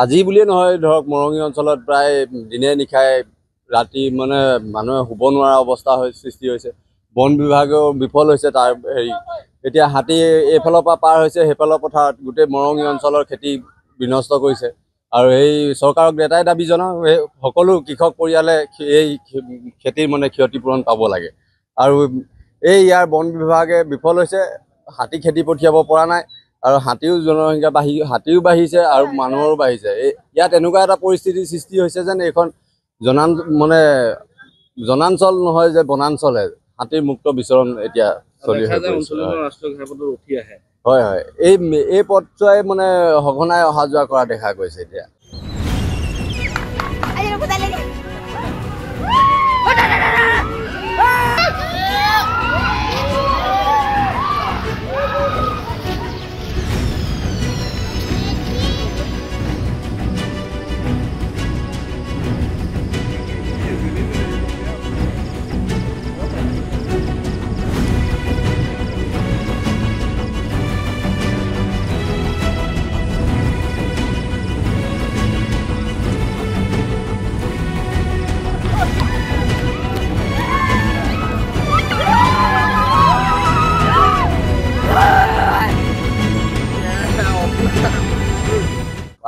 আজি বুলিয়ে নহয় ধৰক মৰঙী অঞ্চলত প্ৰায় দিনে নিশাই ৰাতি মানে মানুহে শুব নোৱাৰা অৱস্থা সৃষ্টি হৈছে। বন বিভাগেও বিফল হৈছে তাৰ হেৰি এতিয়া হাতী এইফালৰ পৰা পাৰ হৈছে সেইফালৰ পথাৰত গোটেই মৰঙী অঞ্চলৰ খেতি বিনষ্ট কৰিছে। আৰু এই চৰকাৰক এটাই দাবী জনাওঁ, এই সকলো কৃষক পৰিয়ালে এই খেতিৰ মানে ক্ষতিপূৰণ পাব লাগে। আৰু এই ইয়াৰ বন বিভাগে বিফল হৈছে, হাতী খেতি পঠিয়াব পৰা নাই। আৰু হাতীও জনসংখ্যা হাতীও বাঢ়িছে আৰু মানুহৰো বাঢ়িছে। ইয়াত এনেকুৱা এটা পৰিস্থিতিৰ সৃষ্টি হৈছে যেন এইখন জনাঞ্চল নহয় যে বনাঞ্চলে হাতীৰ মুক্ত বিচৰণ এতিয়া চলি আছে। হয় হয়, এই পথছোৱাই মানে সঘনাই অহা যোৱা কৰা দেখা গৈছে এতিয়া।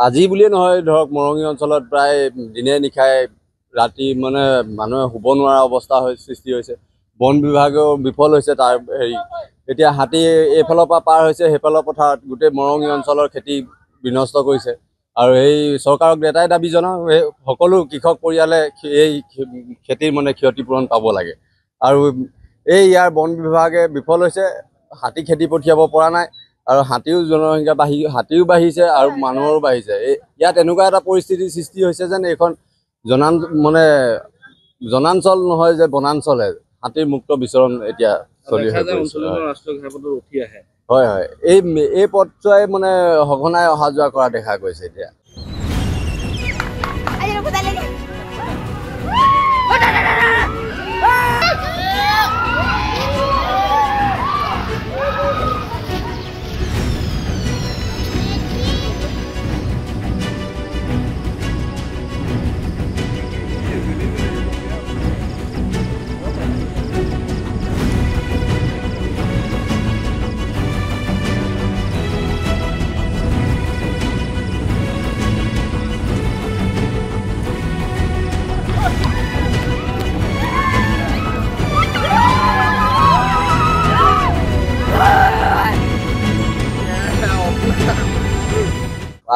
আজি বুলিয়ে নহয় ধৰক মৰঙী অঞ্চলত প্ৰায় দিনে নিশাই ৰাতি মানে মানুহে শুব নোৱাৰা অৱস্থা সৃষ্টি হৈছে। বন বিভাগেও বিফল হৈছে তাৰ হেৰি এতিয়া হাতী এইফালৰ পৰা পাৰ হৈছে সেইফালৰ পথাৰত গোটেই মৰঙী অঞ্চলৰ খেতি বিনষ্ট কৰিছে। আৰু এই চৰকাৰক এটাই দাবী জনাওঁ, এই সকলো কৃষক পৰিয়ালে এই খেতিৰ মানে ক্ষতিপূৰণ পাব লাগে। আৰু এই ইয়াৰ বন বিভাগে বিফল হৈছে, হাতী খেতি পঠিয়াব পৰা নাই। আৰু হাতীও জনসংখ্যা হাতীও বাঢ়িছে আৰু মানুহৰো বাঢ়িছে। ইয়াত এনেকুৱা এটা পৰিস্থিতিৰ সৃষ্টি হৈছে যেন এইখন জনাঞ্চল নহয় যে বনাঞ্চলে হাতীৰ মুক্ত বিচৰণ এতিয়া চলি আছে। হয় হয়, এই পথছোৱাই মানে সঘনাই অহা যোৱা কৰা দেখা গৈছে এতিয়া।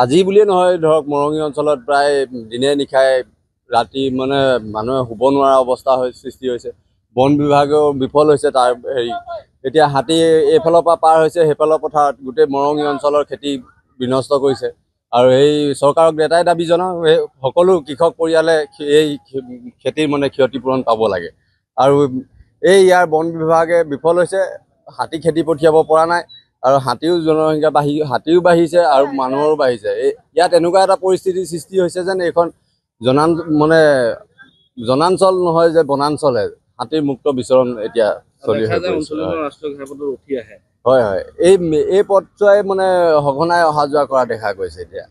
আজি বুলিয়ে নহয় ধৰক মৰঙী অঞ্চলত প্ৰায় দিনে নিশাই ৰাতি মানে মানুহে শুব নোৱাৰা অৱস্থা সৃষ্টি হৈছে। বন বিভাগেও বিফল হৈছে তাৰ হেৰি এতিয়া হাতী এইফালৰ পৰা পাৰ হৈছে সেইফালৰ পথাৰত গোটেই মৰঙী অঞ্চলৰ খেতি বিনষ্ট কৰিছে। আৰু এই চৰকাৰক এটাই দাবী জনাওঁ, এই সকলো কৃষক পৰিয়ালে এই খেতিৰ মানে ক্ষতিপূৰণ পাব লাগে। আৰু এই ইয়াৰ বন বিভাগে বিফল হৈছে, হাতী খেতি পঠিয়াব পৰা নাই। আৰু হাতীও জনসংখ্যা হাতীও বাঢ়িছে আৰু মানুহৰো বাঢ়িছে। ইয়াত এনেকুৱা এটা পৰিস্থিতিৰ সৃষ্টি হৈছে যেন এইখন জনাঞ্চল নহয় যে বনাঞ্চলে হাতীৰ মুক্ত বিচৰণ এতিয়া চলি আছে। হয় হয়, এই পথছোৱাই মানে সঘনাই অহা যোৱা কৰা দেখা গৈছে এতিয়া।